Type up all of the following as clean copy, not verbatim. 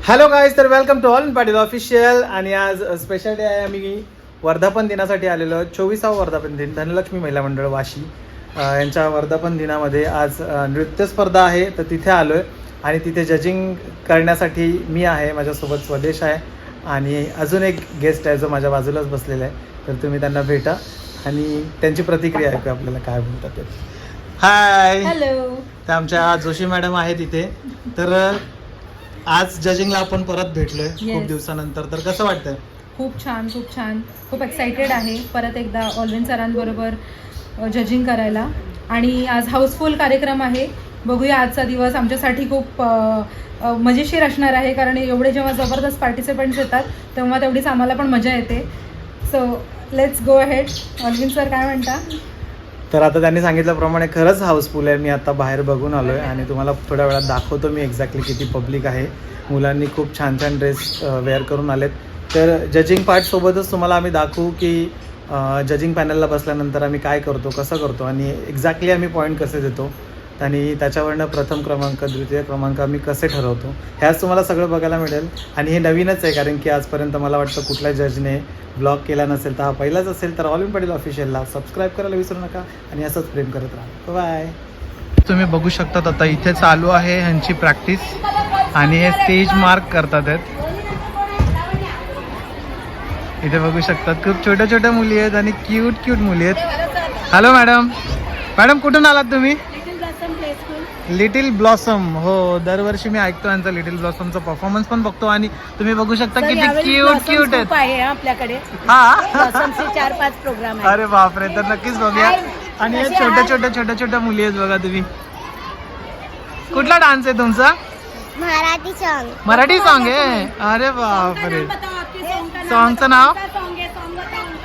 Hello guys, तर welcome to all in Patil official. आणि आज स्पेशल डे आहे. आम्ही वर्धापन दिनासाठी आलेलो 24वा वर्धापन दिन धनलक्ष्मी महिला मंडळ वाशी यांच्या वर्धापन दिनामध्ये आज नृत्य स्पर्धा आहे. तर तिथे आलो आहे आणि तिथे जजिंग करण्यासाठी मी आहे, माझ्यासोबत स्वदेश आहे आणि अजून एक गेस्ट आहे जो माझ्या बाजूलाच बसलेला आहे. तर तुम्ही त्यांना भेटा आणि त्यांची प्रतिक्रिया ऐकू, आपल्याला काय बोलतात ते. हाय, हॅलो. तर आमच्या जोशी मॅडम आहेत इथे. तर आज जजिंगला आपण परत भेटलोय खूप दिवसानंतर. तर कसं वाटतंय? खूप छान, खूप छान, खूप एक्सायटेड आहे परत एकदा ऑलविन सरांबरोबर जजिंग करायला. आणि आज हाऊसफुल कार्यक्रम आहे. बघूया, आजचा दिवस आमच्यासाठी खूप मजेशीर असणार आहे, कारण एवढे जेव्हा जबरदस्त पार्टिसिपंट्स येतात तेव्हा तेवढीच आम्हाला पण मजा येते. So let's go ahead. Alwin sir काय म्हणता? तर आता त्यांनी सांगितल्याप्रमाणे खरंच हाऊसफुल आहे. मी आता बाहेर बघून आलो आहे आणि तुम्हाला थोड्या वेळात दाखवतो मी एक्झॅक्टली किती पब्लिक आहे. मुलांनी खूप छान छान ड्रेस वेअर करून आलेत. तर जजिंग पार्टसोबतच तुम्हाला आम्ही दाखवू की जजिंग पॅनलला बसल्यानंतर आम्ही काय करतो, कसं करतो आणि एक्झॅक्टली आम्ही पॉईंट कसे देतो आणि त्याच्यावरनं प्रथम क्रमांक, द्वितीय क्रमांक आम्ही कसे ठरवतो, ह्याच तुम्हाला सगळं बघायला मिळेल. आणि हे नवीनच आहे, कारण की आजपर्यंत मला वाटतं कुठल्या जजने ब्लॉग केला नसेल. तर हा पहिलाच असेल तर ऑल इन पाटील ऑफिशियलला सबस्क्राईब करायला विसरू नका आणि असंच प्रेम करत राहा. बाय. तुम्ही बघू शकतात आता इथे चालू आहे ह्यांची प्रॅक्टिस आणि हे स्टेज मार्क करतात आहेत. इथे बघू शकतात खूप छोट्या छोट्या मुली आहेत आणि क्यूट क्यूट मुली आहेत. Hello madam. मॅडम कुठून आलात तुम्ही? Little blossom. हो, दरवर्षी मी ऐकतो यांचा लिटिल ब्लॉसमचा परफॉर्मन्स पण बघतो आणि तुम्ही बघू शकता किती क्यूट क्यूट आहेत आपल्याकडे. हा, 4-5 प्रोग्राम. अरे बापरे, तर नक्कीच बघूया. आणि हे छोट्या छोट्या मुली आहेत बघा तुम्ही. कुठला डान्स आहे तुमचा? मराठी सॉन्ग. मराठी सॉन्ग आहे? अरे बापरे. सॉन्गचं नाव?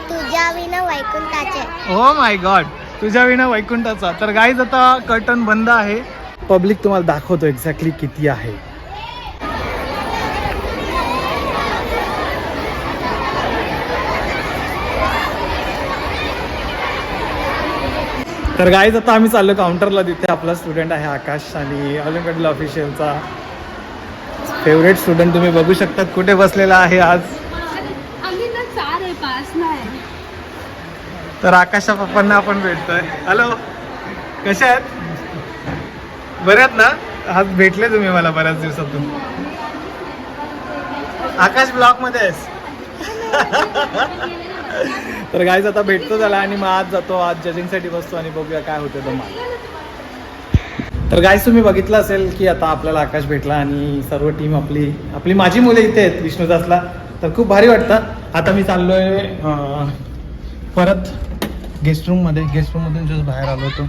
तुझ्या विना वैकुंठाचे. ओ माय गॉड, तुझ्या विना वैकुंठाचा. तर गाईज आता कर्टन बंद आहे. पब्लिक तुम्हाला दाखवतो एक्झॅक्टली किती आहे. तर गाईज आता आम्ही चाललो काउंटरला. तिथे आपला स्टुडंट आहे आकाश आणि ऑल इन पाटील ऑफिशियलचा फेवरेट स्टुडंट तुम्ही बघू शकतात कुठे बसलेला आहे आज. तर आकाशच्या पप्पांना आपण भेटतोय. हॅलो, कसे आहेत? बरे आहेत ना? आज भेटले तुम्ही मला बऱ्याच दिवसातून. आकाश ब्लॉक मध्ये आहेस? तर गाईज आता भेटतो त्याला आणि मग आज जातो, आज जजिंगसाठी बसतो आणि बघूया काय होतं तुम्हाला. तर गाईज तुम्ही बघितलं असेल की आता आपल्याला आकाश भेटला आणि सर्व टीम आपली माझी मुलं इथे आहेत विष्णुदासला. तर खूप भारी वाटतं. आता मी चाललोय परत गेस्ट रूममधून जस्ट बाहेर आलो होतो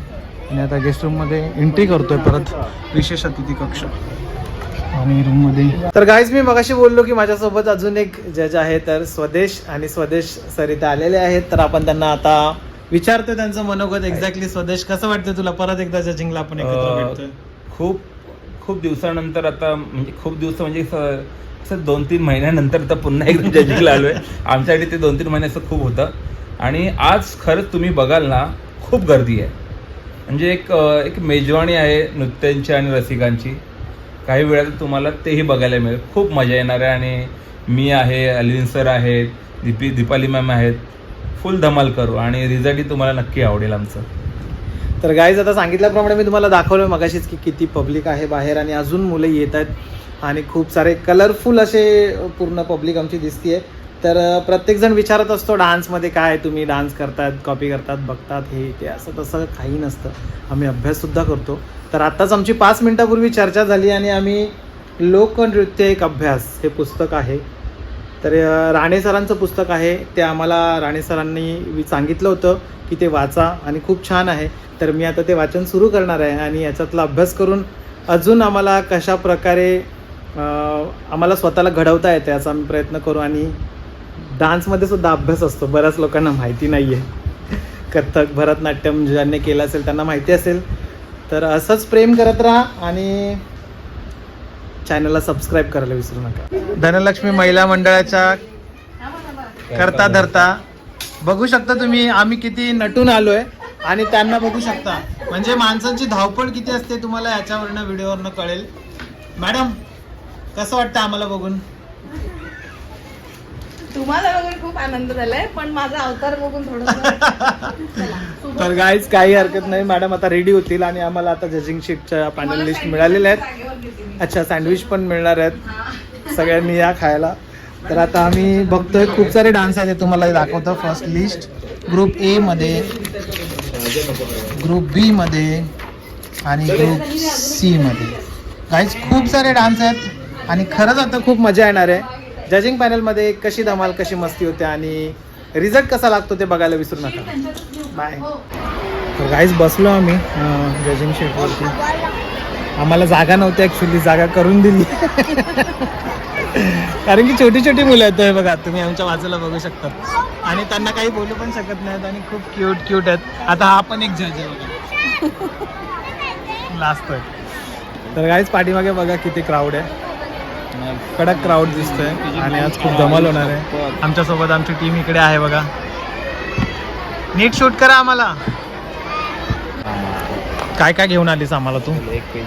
आणि आता गेस्ट रूममध्ये एंट्री करतोय परत विशेष अतिथी कक्ष आणि रूममध्ये. तर गाईज मी मगाशी बोललो की माझ्यासोबत अजून एक जज आहे. तर स्वदेश सर इथे आलेले आहेत. तर आपण त्यांना आता विचारतोय त्यांचं मनोगत एक्झॅक्टली. स्वदेश, कसं वाटतं तुला परत एकदा जजिंगला आपण एकत्र भेटतोय? खूप दिवसानंतर, आता म्हणजे खूप दिवस म्हणजे 2-3 महिन्यानंतर आता पुन्हा एकदा जजिंगला आलोय. आमच्यासाठी ते 2-3 महिन्याचं खूप होतं. आणि आज खरंच तुम्ही बघाल ना, खूप गर्दी आहे. म्हणजे एक मेजवानी आहे नृत्यांची आणि रसिकांची. काही वेळात तुम्हाला तेही बघायला मिळेल. खूप मजा येणार आहे. आणि मी आहे, अलिन सर आहेत, दीपाली मॅम आहेत. फुल धमाल करू आणि रिझल्टही तुम्हाला नक्की आवडेल आमचं. तर गाईज आता सांगितल्याप्रमाणे मी तुम्हाला दाखवलं मगाशीच की किती पब्लिक आहे बाहेर आणि अजून मुलं येत आहेत आणि खूप सारे कलरफुल असे पूर्ण पब्लिक आमची दिसतीये. तर प्रत्येकजण विचारत असतो डान्समध्ये काय तुम्ही डान्स करतात, कॉपी करतात, बघतात, हे ते. असं तसं काही नसतं. आम्ही अभ्याससुद्धा करतो. तर आत्ताच आमची 5 मिनिटापूर्वी चर्चा झाली आणि आम्ही लोकनृत्य एक अभ्यास हे पुस्तक आहे. तर राणे सरांचं पुस्तक आहे. ते आम्हाला राणे सरांनी सांगितलं होतं की ते वाचा आणि खूप छान आहे. तर मी आता ते वाचन सुरू करणार आहे आणि याच्यातला अभ्यास करून अजून आम्हाला कशा प्रकारे आम्हाला स्वतःला घडवता येते याचा आम्ही प्रयत्न करू. आणि डान्समध्ये सुद्धा अभ्यास असतो, बऱ्याच लोकांना माहिती नाही आहे. कथ्थक, भरतनाट्यम ज्यांनी केलं असेल त्यांना माहिती असेल. तर असंच प्रेम करत राहा आणि चॅनलला सबस्क्राईब करायला विसरू नका. धनलक्ष्मी महिला मंडळाच्या करता धरता बघू शकता तुम्ही आम्ही किती नटून आलोय आणि त्यांना बघू शकता. म्हणजे माणसांची धावपळ किती असते तुम्हाला याच्यावरनं व्हिडिओवरनं कळेल. मॅडम कसं वाटतं आम्हाला बघून? तुम्हाला बघून खूप आनंद झालाय, पण माझा अवतार बघून थोडं तर गाईज काही हरकत नाही, मॅडम आता रेडी होतील आणि आम्हाला आता जजिंग शीटच्या पॅनल लिस्ट मिळालेल्या आहेत. अच्छा, सँडविच पण मिळणार आहेत, सगळ्यांनी या खायला. तर आता आम्ही बघतोय खूप सारे डान्स आहेत, ते तुम्हाला दाखवतो. फर्स्ट लिस्ट ग्रुप ए मध्ये, ग्रुप बी मध्ये आणि ग्रुप सी मध्ये. गाईज खूप सारे डान्स आहेत आणि खरंच आता खूप मजा येणार आहे. जजिंग पॅनलमध्ये कशी धमाल, कशी मस्ती होते आणि रिझल्ट कसा लागतो ते बघायला विसरू नका. बाय. तर गाईज बसलो आम्ही जजिंग शीटवरती. आम्हाला जागा नव्हती ॲक्च्युली, जागा करून दिली कारण की छोटी छोटी मुलं आहेत. हे बघा, तुम्ही आमच्या बाजूला बघू शकतात आणि त्यांना काही बोलू पण शकत नाहीत आणि खूप क्यूट आहेत. आता हा पण एक जज आहे बघा, लास्ट आहे. तर गाईज पाठीमागे बघा किती क्राऊड आहे, कडक क्राऊड दिसतोय आणि आज खूप धमाल होणार आहे. आमच्यासोबत आमची टीम इकडे आहे बघा. नीट शूट करा आम्हाला. काय काय घेऊन आलीस आम्हाला तू? एक पेज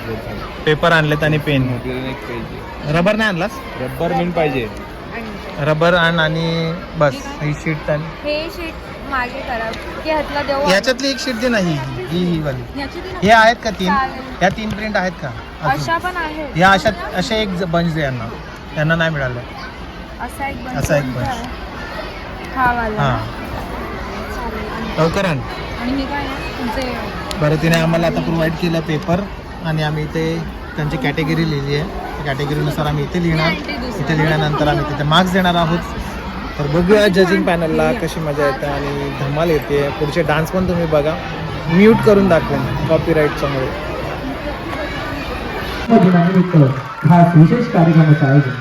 पेपर आणलेत आणि पेन. एक पेज रबर नाही आणलास? रबर मेन पाहिजे. रबर आण आणि बस. ही शीट हे शीट मागे करा की हातला देऊ. याच्यातली एक शीट दे. नाही, ही वाली. हे आहेत का तीन? या 3 प्रिंट आहेत का अजून? अशा पण आहे. या अशा एक बंच दे यांना. त्यांना नाही मिळालं. असा एक बंच. असा एक बंच. हा वाला. हां, लवकर आण. आणि हे काय आहे तुमचे? बरं, तिने आम्हाला आता प्रोव्हाइड केलं पेपर आणि आम्ही इथे त्यांची कॅटेगरी लिहिली आहे. त्या कॅटेगरीनुसार आम्ही इथे लिहिणार. इथे लिहिल्यानंतर आम्ही तिथे मार्क्स देणार आहोत. तर बघूया जजिंग पॅनलला कशी मजा येते आणि धमाल येते. पुढचे डान्स पण तुम्ही बघा. म्यूट करून दाखवेन कॉपीराईटच्यामुळे. दिनानिमित्त खास विशेष कार्यक्रमाचं आयोजन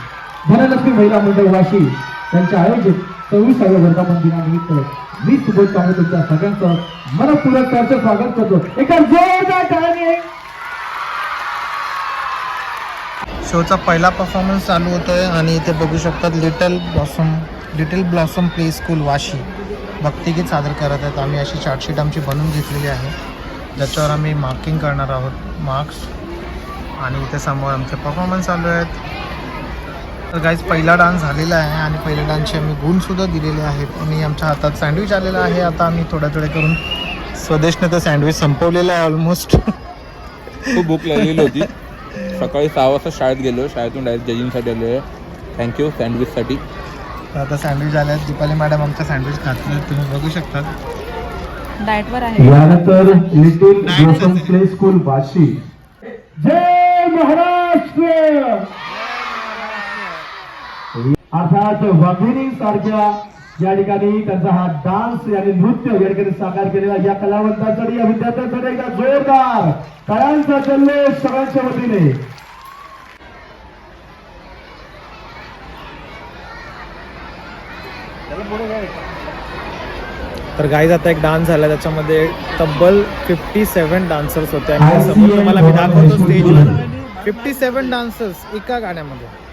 धनलक्ष्मी महिला मंडळ वाशी त्यांच्या आयोजित 26व्या वर्धापन दिनानिमित्त मी सुबोध कांबळे तुमच्या सगळ्यांचं मनपूर्वक स्वागत करतो. एका जोरदार टाळ्याने. शोचा पहिला परफॉर्मन्स चालू होतोय आणि इथे बघू शकतात little blossom play school Vashi भक्तिगीत सादर करत आहेत. आम्ही अशी चार्टशीट आमची बनवून घेतलेली आहे, ज्याच्यावर आम्ही मार्किंग करणार आहोत, मार्क्स. आणि इथे समोर आमचे परफॉर्मन्स चालू आहेत. तर गाईज पहिला डान्स झालेला आहे आणि पहिल्या डान्सचे आम्ही गुणसुद्धा दिलेले आहेत आणि आमच्या हातात सँडविच आलेला आहे. आता आम्ही थोड्या करून स्वदेशने तर सँडविच संपवलेलं आहे ऑलमोस्ट. खूप भूक लागलेली होती. सकाळी 6 वाजता शाळेत गेलो, शाळेतून डायरेक्ट जजिंगसाठी आलो आहे. थँक्यू सँडविचसाठी. आता सँडविच आले आहेत. दीपाली मॅडम आमचा सँडविच खातील, तुम्ही बघू शकता. डाएटवर आहे. यानंतर little blossom play school Vashi. जय महाराष्ट्र. अर्थात वाघिणी सारख्या या ठिकाणी त्यांचा हा डान्स आणि नृत्य या ठिकाणी साकार केलेला या कलावंतांसाठी, या विद्यार्थ्यांसाठी एकदा जोरदार कळांचा जल्लोष सगळ्यांच्या वतीने. तर गाईज आता एक डान्स झाला, त्याच्यामध्ये तब्बल 57 डान्सर्स होते आणि समोर तुम्हाला मी दाखवतो स्टेजवर 57 डान्सर्स एका गाण्यामध्ये.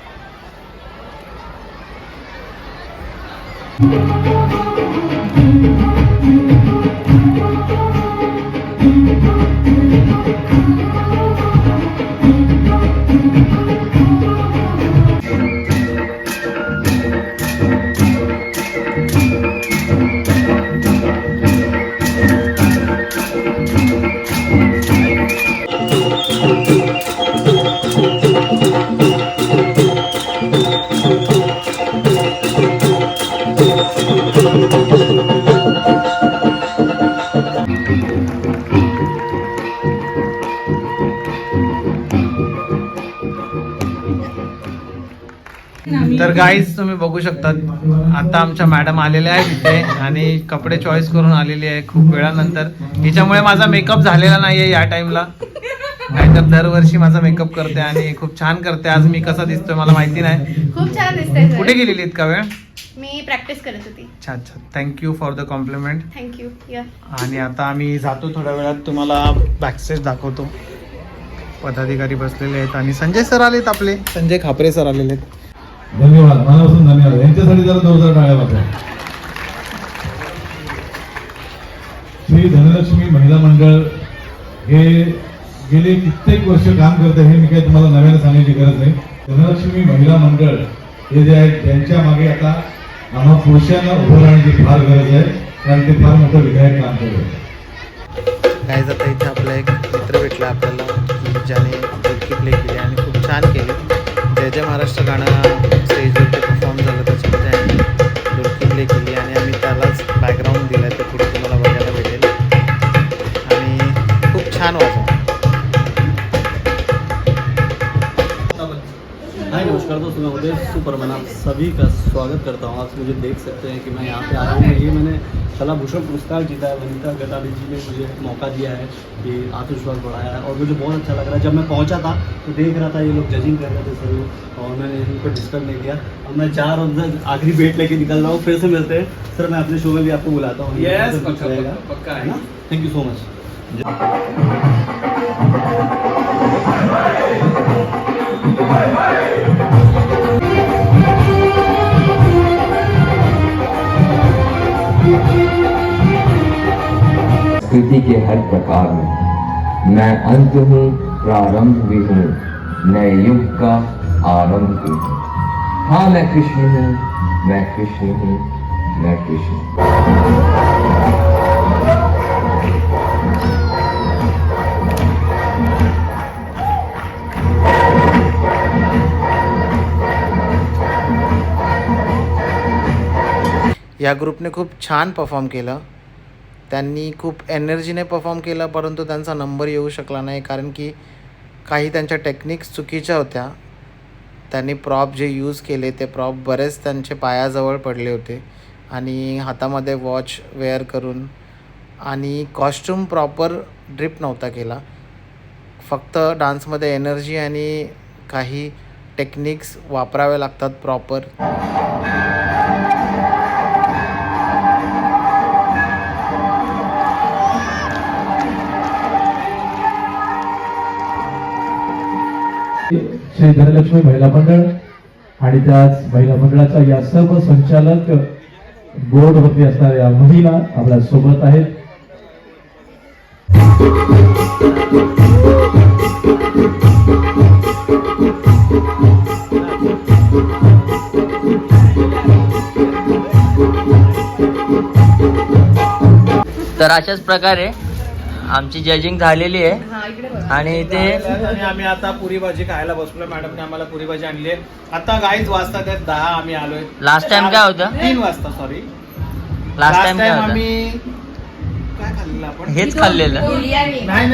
तर गाईज तुम्ही बघू शकतात आता आमच्या मॅडम आलेल्या आहेत इथे आणि कपडे चॉईस करून आलेली आहे खूप वेळानंतर. हिच्यामुळे माझा मेकअप झालेला नाहीये या टाइमला, नाहीतर दरवर्षी माझा मेकअप करते आणि खूप छान करते. आज मी कसा दिसतोय मला माहिती नाही. खूप छान दिसतंय. कुठे गेलेली इतका वेळ? मी प्रॅक्टिस करत होती. छान छान, thank you for the compliment. Thank you. आणि आता आम्ही जातो, थोड्या वेळात तुम्हाला बॅकस्टेज दाखवतो. पदाधिकारी बसलेले आहेत आणि संजय सर आलेत, आपले संजय खापरे सर आलेले आहेत. धन्यवाद, मनापासून धन्यवाद. यांच्यासाठी जरा जोरदार टाळ्या वाजवा. श्री धनलक्ष्मी महिला मंडळ हे गेले कित्येक वर्ष काम करते, हे मी काही तुम्हाला नव्याने सांगायची गरज नाही. धनलक्ष्मी महिला मंडळ हे जे आहे त्यांच्या मागे आता आम्हा पुरुषांना उभं राहण्याची फार गरज आहे, कारण ते फार मोठं विधायक काम करत आहे. काय जाता इथे आपला एक मित्र भेटला आपल्याला की ज्याने ढोलकी प्ले केली आणि खूप छान केली. जय जय महाराष्ट्र गाणं स्टेजवरती परफॉर्म झालं, त्याच्यामध्ये आम्ही ढोलकी प्ले केली आणि आम्ही त्यालाच बॅकग्राऊंड दिलं आहे. ते पुढे तुम्हाला बघायला भेटेल आणि खूप छान वाजवलं. हाय नमस्कार दोस्तों, मैं उदय सुपरमैन आप सभी का स्वागत करता हूँ। आप मुझे देख सकते हैं कि मैं यहाँ पे आया हूँ। ये मैंने कला भूषण पुरस्कार जीता है, वनिता गटानी जी ने मुझे मौका दिया है कि आत्मविश्वास बढ़ाया है और मुझे बहुत अच्छा लग रहा है। जब मैं पहुँचा था तो देख रहा था ये लोग जजिंग कर रहे थे सभी, और मैंने इनको डिस्टर्ब नहीं किया। अब मैं 4 और आखिरी बेट लेके निकल रहा हूँ। फिर से मिलते हैं सर, मैं अपने शो में भी आपको बुलाता हूँ। पक्का है। Thank you so much. कृति के हर प्रकार में मैं अंत हूँ, प्रारंभ भी हूँ, नए युग का आरंभ भी हूँ। हाँ मैं कृष्ण हूँ, मैं कृष्ण हूँ, मैं कृष्ण हूँ। या ग्रुपने खूप छान परफॉर्म केलं. त्यांनी खूप एनर्जीने परफॉर्म केलं, परंतु त्यांचा नंबर येऊ शकला नाही कारण की काही त्यांच्या टेक्निक्स चुकीच्या होत्या. त्यांनी प्रॉप जे यूज केले ते प्रॉप बरेच त्यांचे पायाजवळ पडले होते आणि हातामध्ये वॉच वेअर करून, आणि कॉस्ट्यूम प्रॉपर ड्रिप नव्हता केला. फक्त डान्समध्ये एनर्जी आणि काही टेक्निक्स वापरावे लागतात प्रॉपर. श्री धनलक्ष्मी महिला मंडळ आणि त्याच महिला मंडळाच्या या सर्व संचालक बोर्डवरती असणाऱ्या महिला आपल्या सोबत आहेत. तर अशाच प्रकारे आमची जजिंग झालेली आहे आणि ते आम्ही आता पुरी भाजी खायला बसलो. मॅडमने आम्हाला पुरी भाजी आणली आहे. आता गाईच वाजतात आहेत 10, आम्ही आलोय. लास्ट टाइम काय होतं? 3 वाजता. सॉरी, लास्ट टाइम काय होतं? आम्ही काय खाल्लेलं आपण? हेच खाल्लेलं. नाही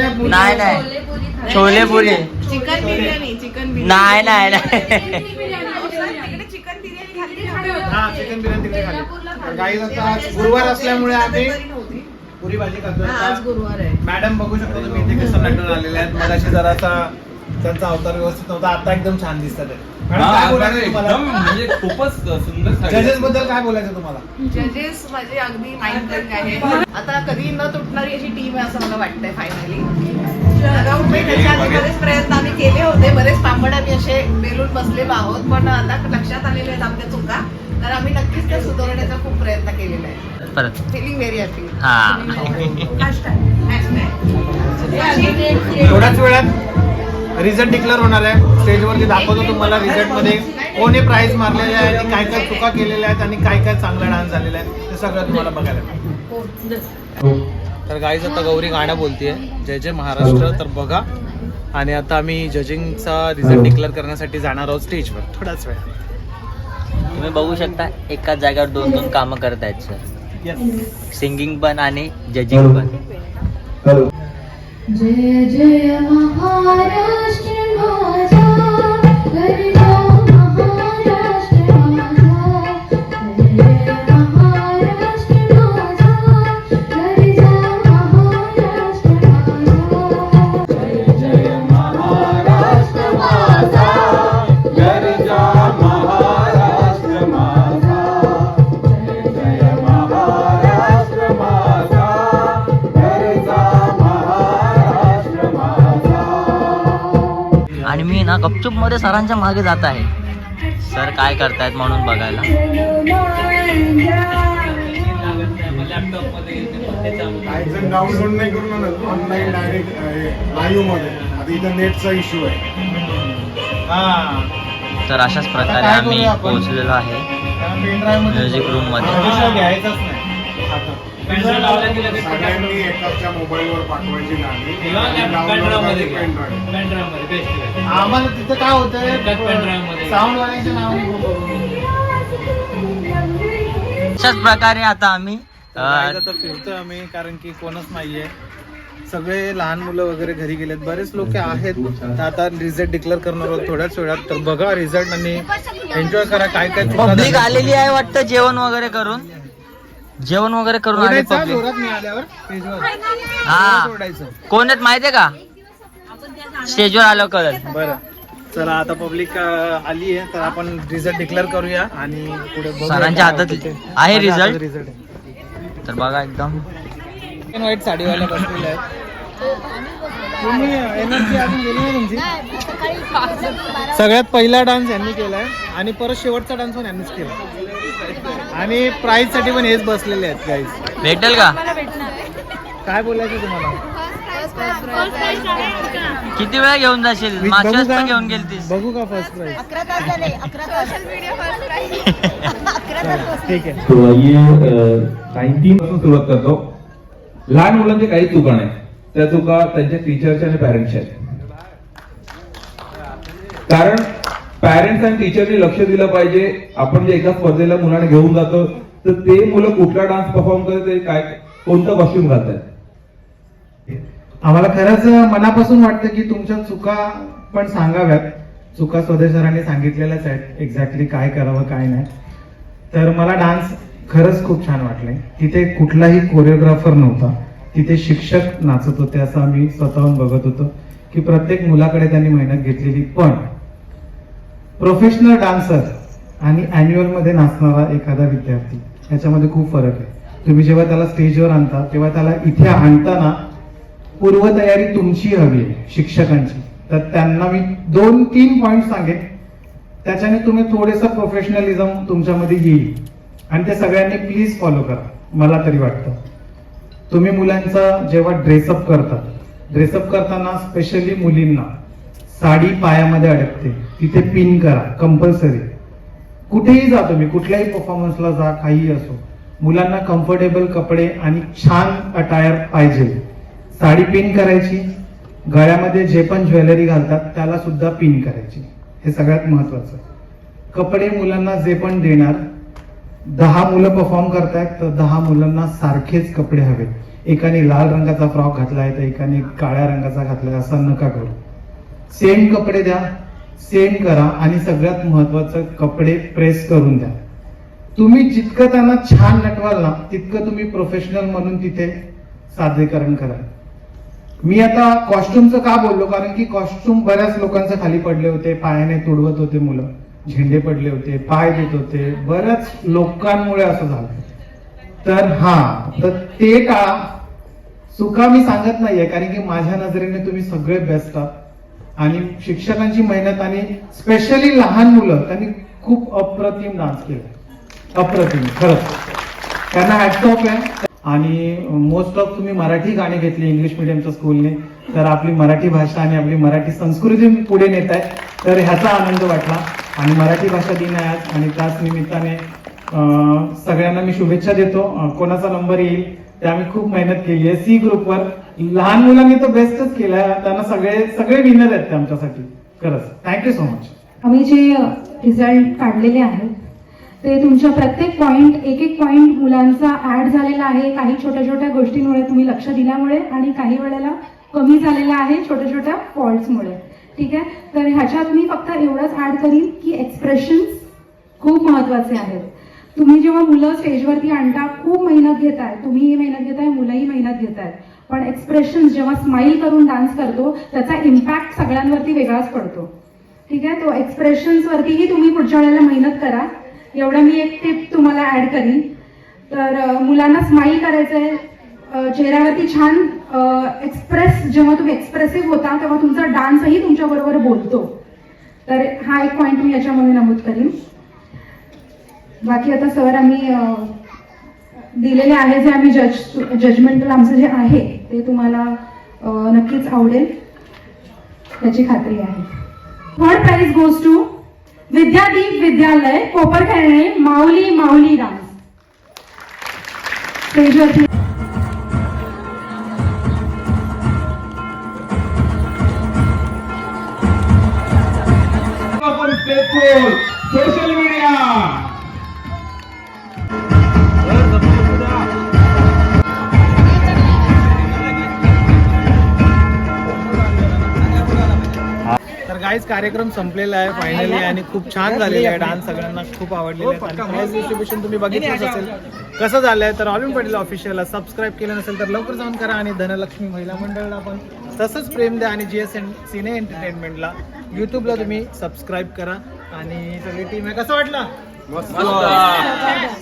नाही छोले पुरी. चिकन बिर्याणी. नाही नाही नाही चिकन बिर्याणी खाल्ली. हा, चिकन बिर्याणी तिकडे खाल्ली. गाईज आता आज गुरुवार असल्यामुळे आम्ही पुरी भाजी खातो. आज गुरुवार आहे. मॅडम बघू शकतो तुम्ही इथे कसं नटून आलेले आहेत. मगाशी जरासा त्यांचा अवतार व्यवस्थित नव्हता, आता एकदम छान दिसतात. मॅडम काय बोलायचं तुम्हाला? एकदम म्हणजे खूपच सुंदर. जजेस बद्दल काय बोलायचं तुम्हाला? जजेस माझे अगदी माइंड ब्लोइंग आहे. आता कधी न तुटणारी अशी टीम आहे असं मला वाटतंय फायनली. त्याच्या आधी बरेच प्रयत्न आम्ही केले होते, बरेच तांबड आम्ही असे बेलून बसलेलो आहोत, पण आता लक्षात आलेले आहेत आमच्या चुका, तर आम्ही नक्कीच त्या सुधारण्याचा खूप प्रयत्न केलेला आहे. परत फिलिंग व्हेरी हॅपी. थोड्याच वेळात रिझल्ट डिक्लेअर होणार आहे. स्टेजवरती दाखवतो तुम्हाला रिझल्ट मध्ये कोणी प्राइज मारलेले आहे आणि काय काय चुका केलेल्या आहेत आणि काय काय चांगला डान्स झालेला आहे ते सगळं तुम्हाला बघायला मिळेल. तर गाईज आता गौरी गाणं बोलतेय जय जय महाराष्ट्र, तर बघा. आणि आता आम्ही जजिंगचा रिझल्ट डिक्लेअर करण्यासाठी जाणार आहोत स्टेजवर थोड्याच वेळात. तुम्ही बघू शकता एकाच जागेवर 2-2 कामं करत आहेत सर. सिंगिंग पण आणि जजिंग पण. जय जय महाराष्ट्र माझा, गरजा महाराष्ट्र माझा. जय जय महाराष्ट्र माझा, गरजा महाराष्ट्र माझा. जय जय महाराष्ट्र माझा, गरजा महाराष्ट्र माझा. जय जय महाराष्ट्र माझा, गरजा महाराष्ट्र माझा. आणि मी ना गपचूप मध्ये सरांच्या मागे जात आहे, सर काय करतायत म्हणून बघायला. डाउनलोड नाही करून ऑनलाईन डायरेक्ट लाईव्ह मध्ये. आता इथं नेटचा इश्यू आहे. हा, तर अशाच प्रकारे आम्ही पोहोचलेलो आहे म्युझिक रूम मध्ये. घ्यायचाच नाही आता. सगळ्यांनी एकाच्या मोबाईलवर पाठवायची गाणी आम्हाला तिथं काय होतंय साऊंड वाल्याच्या नावाने अशाच प्रकारे आता आम्ही आता फिरतोय आम्ही, कारण की कोणच नाहीये. सगळे लहान मुलं वगैरे घरी गेलेत, बरेच लोक आहेत. तर आता रिझल्ट डिक्लेअर करणार आहोत थोड्याच वेळात. तर बघा रिझल्ट आणि एन्जॉय करा. काय काय चुका पब्लिक झाल्या. आलेली आहे वाटतं जेवण वगैरे करून आले ओरडायचं पब्लिक. जोरात मिळाल्यावर स्टेजवर. हा जोरात ओरडायचं. कोण आहेत माहितीये का, स्टेजवर आलो कळत. बरं चला आता पब्लिक आली आहे, तर आपण रिझल्ट डिक्लेअर करूया आणि पुढे बघूया सरांच्या काय हातात होतं ते. आहे माझ्या हातात result? result आहे. तर बघा एकदम व्हाईट साडीवाल्या बसलेल्या आहेत. तुम्ही एनर्जी अजून गेली नाही तुमची. सगळ्यात पहिला डान्स यांनी केलाय आणि परत शेवटचा डान्स पण यांनीच केला आणि प्राइज साठी पण हेच बसलेले आहेत गाईज. भेटेल का, काय बोलायचं तुम्हाला. किती वेळा घेऊन जाशील, मागच्या वेळेस पण घेऊन गेलतीस. बघू का फर्स्ट प्राइज. 11 तास झाले, 11 तास. ठीक आहे. तो ये 19 पासून सुरुवात करतो. लहान मुलांचे काही चुका नाही, त्या चुका त्यांच्या टीचरच्या आणि पॅरेंट्सच्या आहेत. कारण पॅरेंट्स आणि टीचरनी लक्ष दिलं पाहिजे. आपण जे एका स्पर्धेला मुलांना घेऊन जातो तर ते मुलं कुठला डान्स परफॉर्म करते, काय कोणतं कॉस्ट्युम घालतात. आम्हाला खरंच मनापासून वाटतं की तुमच्या चुका पण सांगाव्यात. चुका स्वदेश सरांनी सांगितलेल्याच आहेत एक्झॅक्टली काय करावं काय नाही. तर मला डान्स खरंच खूप छान वाटले. तिथे कुठलाही कोरिओग्राफर नव्हता, तिथे शिक्षक नाचत होते असं आम्ही स्वतःहून बघत होतो की प्रत्येक मुलाकडे त्यांनी मेहनत घेतलेली. पण प्रोफेशनल डान्सर आणि अॅन्युअल मध्ये नाचणारा एखादा विद्यार्थी याच्यामध्ये खूप फरक आहे. तुम्ही जेव्हा त्याला स्टेजवर आणता तेव्हा त्याला इथे आणताना पूर्वतयारी तुमची हवी आहे शिक्षकांची. तर त्यांना मी 2-3 पॉइंट सांगेन, त्याच्याने तुम्ही थोडेसा प्रोफेशनलिझम तुमच्यामध्ये येईल आणि ते सगळ्यांनी प्लीज फॉलो करा. मला तरी वाटतं तुम्ही मुलांचा जेव्हा ड्रेसअप करताना स्पेशली मुलींना साडी पायामध्ये अडकते, तिथे पिन करा कंपल्सरी. कुठेही जा तुम्ही, कुठल्याही परफॉर्मन्सला जा, काहीही असो, मुलांना कम्फर्टेबल कपडे आणि छान अटायर पाहिजे. साडी पिन करायची, गळ्यामध्ये जे पण ज्वेलरी घालतात त्याला सुद्धा पिन करायची. हे सगळ्यात महत्वाचं. कपडे मुलांना जे पण देणार, 10 मुलं परफॉर्म करतायत तर 10 मुलांना सारखेच कपडे हवेत. एकाने लाल रंगाचा फ्रॉक घातलाय तर एकाने काळ्या रंगाचा घातलाय असं नका करू. सेम कपडे द्या, सेम करा आणि सगळ्यात महत्वाचं कपडे प्रेस करून द्या. तुम्ही जितकं त्यांना छान नटवाल ना तितकं तुम्ही प्रोफेशनल म्हणून तिथे सादरीकरण करा. मी आता कॉस्ट्युमचं का बोललो, कारण की कॉस्ट्युम बऱ्याच लोकांचे खाली पडले होते, पायाने तुडवत होते मुलं, झेंडे पडले होते, पाय देत होते, बऱ्याच लोकांमुळे असं झालं. तर ते टाळा. चुका मी सांगत नाहीये, कारण की माझ्या नजरेने तुम्ही सगळे बेस्ट आहात आणि शिक्षकांची मेहनत आणि स्पेशली लहान मुलं त्यांनी खूप अप्रतिम डान्स केला. अप्रतिम खरंच, त्यांना हॅट्स ऑफ आहे. आणि मोस्ट ऑफ तुम्ही मराठी गाणी घेतली इंग्लिश मिडियमच्या स्कूलने, तर आपली मराठी भाषा आणि आपली मराठी संस्कृती पुढे नेत आहे, तर ह्याचा आनंद वाटला. आणि मराठी भाषा दिन आहे आज आणि त्याच निमित्ताने सगळ्यांना मी शुभेच्छा देतो. कोणाचा नंबर येईल ते आम्ही खूप मेहनत केली आहे. सी ग्रुपवर लहान मुलांनी तर बेस्टच केलं, त्यांना सगळे विनर आहेत ते आमच्यासाठी. खरंच थँक्यू सो मच. आम्ही जे रिझल्ट काढलेले आहेत ते तुमच्या प्रत्येक पॉईंट, एक पॉईंट मुलांचा ऍड झालेला आहे. काही छोट्या छोट्या गोष्टींमुळे तुम्ही लक्ष दिल्यामुळे आणि काही वेळेला कमी झालेला आहे छोट्या छोट्या फॉल्ट्समुळे. ठीक आहे, तर ह्याच्यात मी फक्त एवढंच ऍड करीन की एक्सप्रेशन्स खूप महत्वाचे आहेत. तुम्ही जेव्हा मुलं स्टेजवरती आणता खूप मेहनत घेताय, तुम्हीही मेहनत घेताय, मुलंही मेहनत घेतायत, पण एक्सप्रेशन जेव्हा स्माइल करून डान्स करतो त्याचा इम्पॅक्ट सगळ्यांवरती वेगळाच पडतो. ठीक आहे, तो एक्सप्रेशन्स वरतीही तुम्ही पुढच्या वेळेला मेहनत करा. एवढं मी एक टिप तुम्हाला ऍड करीन. तर मुलांना स्माइल करायचंय, चेहऱ्यावरती छान एक्सप्रेस, जेव्हा तुम्ही एक्सप्रेसिव्ह होता तेव्हा तुमचा डान्सही तुमच्या बरोबर बोलतो. तर हा एक पॉईंट मी याच्यामध्ये नमूद करीन. बाकी आता सर आम्ही दिलेले आहे जे आम्ही जजमेंटल आमचं जे आहे ते तुम्हाला नक्कीच आवडेल याची खात्री आहे. Third prize goes to Vidyadeep Vidyalaya Koparkhairane Mauli Mauli dance स्टेजवरती सोशल मीडिया तर गाईज कार्यक्रम संपलेला आहे फायनली आणि खूप छान झालेला आहे. डान्स सगळ्यांना खूप आवडलेला आहे आणि प्राइस डिस्ट्रीब्युशन तुम्ही बघितलंच असेल कसं झालंय. तर ऑलिम्प पटेल ऑफिशियलला सबस्क्राईब केलं नसेल तर लवकर जाऊन करा आणि धनलक्ष्मी महिला मंडळाला पण तसंच प्रेम द्या आणि GS सिने एंटरटेनमेंटला यूट्यूबला तुम्ही सबस्क्राईब करा आणि सगळी टीम आहे. कसं वाटलं? मस्त.